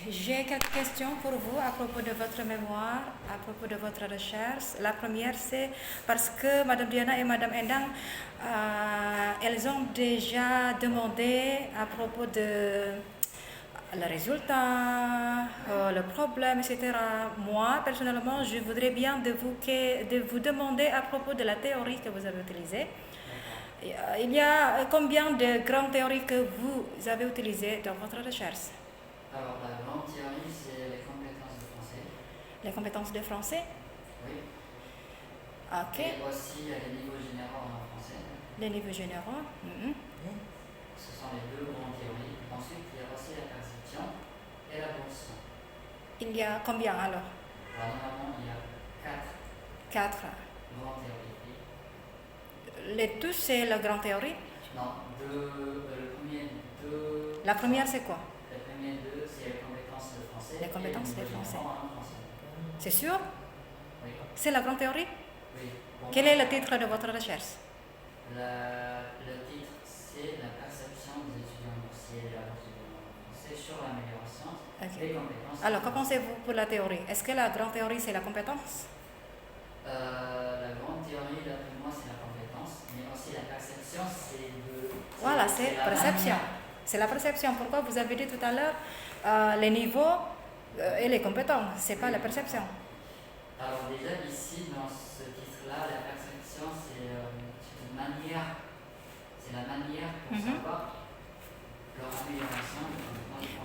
J'ai quelques questions pour vous à propos de votre mémoire, à propos de votre recherche. La première, c'est parce que Madame Diana et Madame Endang, elles ont déjà demandé à propos de le résultat, le problème, etc. Moi, personnellement, je voudrais bien de vous demander à propos de la théorie que vous avez utilisée. Il y a combien de grandes théories que vous avez utilisées dans votre recherche? Alors, la grande théorie, c'est les compétences de français. Les compétences de français? Oui. Ok. Et aussi, il y a les niveaux généraux en français. Les niveaux généraux. Ce sont les deux grandes théories. Ensuite, il y a aussi la perception et la bourse. Il y a combien alors? Normalement, il y a 4 grandes théories. Les tous, c'est la grande théorie? Non, deux. La première, c'est quoi? Les premiers deux, c'est les compétences de français. Les compétences de français. français. C'est sûr? Oui. C'est la grande théorie? Oui. Bon, quel est le titre de votre recherche? Le titre, c'est la perception des étudiants boursiers et la bourse du français sur l'amélioration des compétences. Alors, que pensez-vous pour la théorie? Est-ce que la grande théorie, c'est la compétence? La grande théorie, d'après moi, c'est la compétence, mais aussi la perception, c'est de... Voilà, c'est perception. C'est la perception. Pourquoi vous avez dit tout à l'heure les niveaux et les compétences? C'est pas la perception. Alors déjà, ici, dans ce titre-là, la perception, c'est une manière, c'est la manière pour savoir leur amélioration.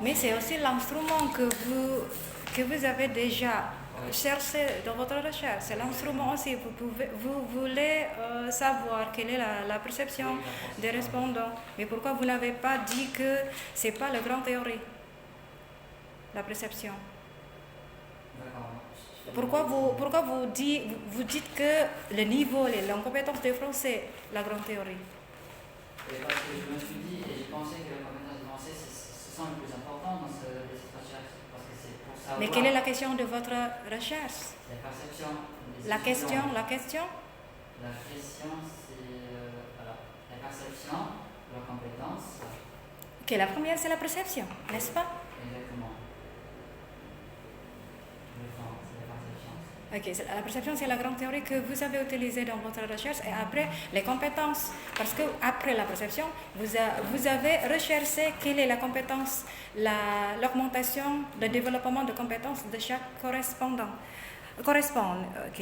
Mais c'est aussi l'instrument que vous avez déjà cherché dans votre recherche. C'est l'instrument aussi. Vous voulez savoir quelle est la perception des répondants. Mais pourquoi vous n'avez pas dit que c'est pas la grande théorie, la perception? Pourquoi vous dites que le niveau, les compétences des Français, la grande théorie? Et parce que je me suis dit, et j'ai pensé que les compétences de français, ce sont les plus importantes dans cette recherche. Parce que c'est pour savoir... Mais quelle est la question de votre recherche? La perception. La question? La question, c'est la perception, leurs compétences. Ok, la première, c'est la perception, n'est-ce pas? Exactement. Ok, la perception, c'est la grande théorie que vous avez utilisée dans votre recherche. Et après, les compétences. Parce que après la perception, vous avez recherché quelle est la compétence, l'augmentation, le développement de compétences de chaque correspond. Ok.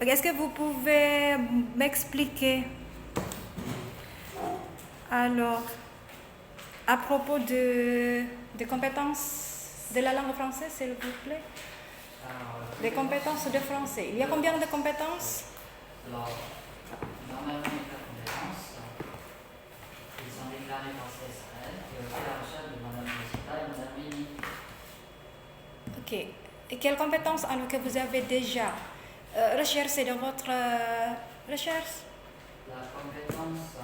Est-ce que vous pouvez m'expliquer alors à propos des compétences de la langue française, s'il vous plaît? Des compétences de français. Il y a combien de compétences? Alors, normalement, il y a 4 compétences. Ils sont déclarés par CSRL et aussi la recherche de Mme Rosita et Mme Mini. Ok. Et quelles compétences alors que vous avez déjà recherché dans votre recherche? La compétence...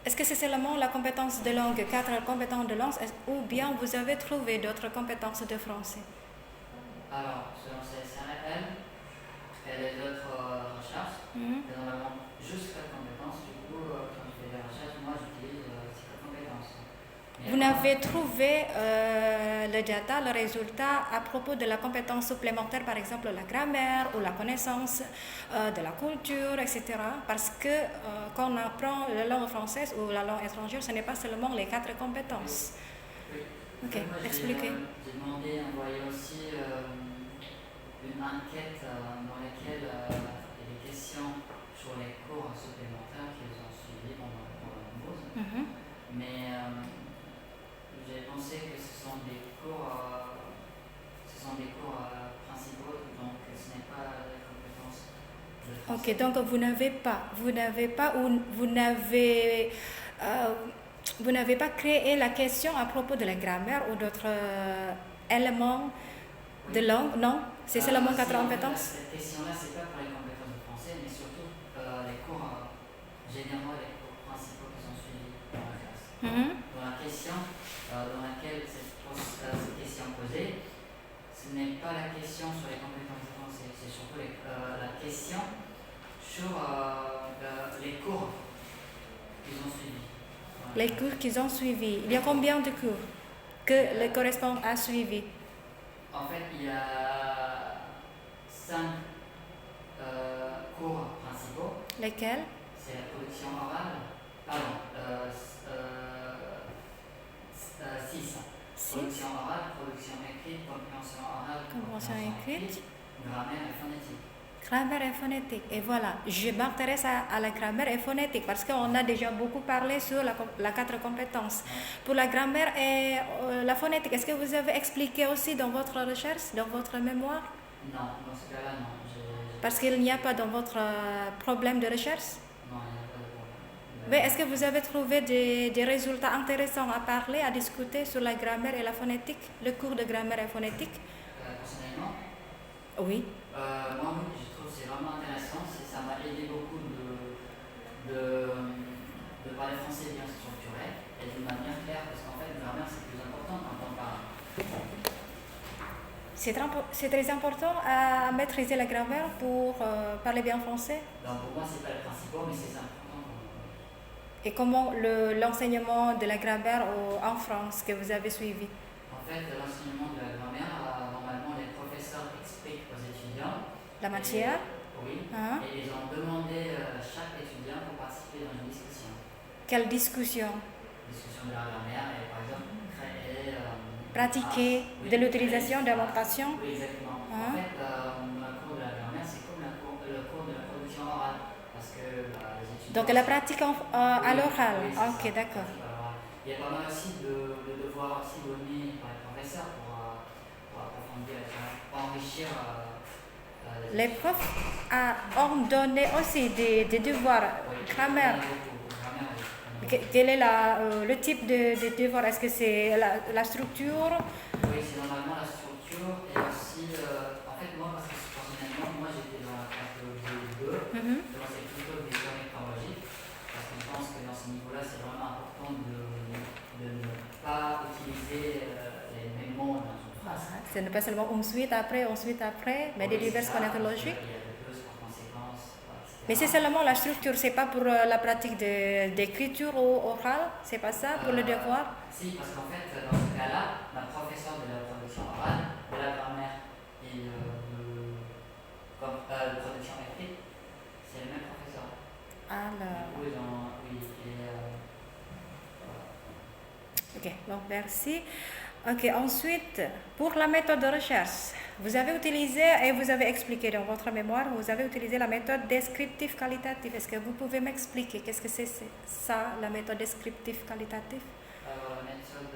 Est-ce que c'est seulement la compétence de langue, 4 compétences de langue, ou bien vous avez trouvé d'autres compétences de français? Alors, selon CSRL, et les autres recherches, et normalement juste 4 compétences. Du coup, quand je fais des recherches, moi j'utilise ces 4 compétences. Vous n'avez trouvé le data, le résultat à propos de la compétence supplémentaire, par exemple la grammaire ou la connaissance de la culture, etc. Parce que quand on apprend la langue française ou la langue étrangère, ce n'est pas seulement les 4 compétences. Oui. Ok, expliquez. J'ai demandé d'envoyer aussi une enquête dans laquelle il y a des questions sur les cours supplémentaires qu'ils ont suivis pendant la pause. Mais j'ai pensé que ce sont des cours principaux, donc ce n'est pas les compétences de français. Ok, donc vous n'avez pas créé la question à propos de la grammaire ou d'autres éléments de langue, non? C'est seulement 4 compétences? Cette question-là, c'est pas pour les compétences de français, mais surtout les cours, généralement les cours principaux qui sont suivis dans la classe. Dans la question dans laquelle cette question posée, ce n'est pas la question sur les compétences de français, c'est surtout la question sur les cours qu'ils ont suivis. Les cours qu'ils ont suivis. Il y a combien de cours que le correspondant a suivi? En fait, il y a 5 cours principaux. Lesquels? C'est la production orale. Pardon, 6. Production orale, production écrite, compréhension orale, Compréhension écrite, grammaire et phonétique. Grammaire et phonétique. Et voilà, je m'intéresse à la grammaire et phonétique parce qu'on a déjà beaucoup parlé sur la 4 compétences. Pour la grammaire et la phonétique, est-ce que vous avez expliqué aussi dans votre recherche, dans votre mémoire? Non, dans ce cas-là, non. Parce qu'il n'y a pas dans votre problème de recherche? Non, il n'y a pas de problème. Mais est-ce que vous avez trouvé des résultats intéressants à parler, à discuter sur la grammaire et la phonétique, le cours de grammaire et phonétique? Personnellement? Oui. Moi, oui, je trouve que c'est vraiment intéressant. Ça m'a aidé beaucoup de parler français bien structuré et d'une manière claire, parce qu'en fait, la grammaire, c'est plus important quand on parle. C'est très important à maîtriser la grammaire pour parler bien français. Donc pour moi, c'est pas le principal, mais c'est important. Et comment l'enseignement de la grammaire en France que vous avez suivi? En fait, l'enseignement de la grammaire, normalement, les professeurs expliquent aux étudiants La matière? Oui. Hein? Et ils ont demandé à chaque étudiant pour participer dans une discussion. Quelle discussion? Discussion de la grammaire et par exemple créer... pratiquer de l'utilisation de l'orientation? Oui, exactement. Hein? En fait, le cours de la grammaire, c'est comme le cours de la production orale. Parce que les étudiants... Donc la pratique à l'oral. Oui, ok, ça, d'accord. Il y a pas mal aussi de devoirs aussi donnés par les professeurs pour approfondir, pour enrichir Les profs ont donné aussi des devoirs grammaire. Quel est le type de devoir? Est-ce que c'est la structure? Oui, c'est normalement la structure et aussi, en fait, moi, parce que personnellement, moi j'étais dans la classe de 2, donc c'est plutôt des données chronologiques, parce que je pense que dans ce niveau-là, c'est vraiment important de ne pas utiliser les mêmes mots dans une phrase. Ce n'est pas seulement une suite après, mais des diverses connexions logiques. Il y a des plus par conséquence, etc. Mais c'est seulement la structure, c'est pas pour la pratique d'écriture ou orale, c'est pas ça pour le devoir? Si, parce qu'en fait, dans ce cas-là, la professeure de la production orale, de la grammaire et de production écrite, c'est le même professeur. Alors. Du coup, ils ont, oui, Ok, donc merci. Ok, ensuite, pour la méthode de recherche, vous avez utilisé et vous avez expliqué dans votre mémoire, vous avez utilisé la méthode descriptive qualitative. Est-ce que vous pouvez m'expliquer qu'est-ce que c'est ça, la méthode descriptive qualitative? la méthode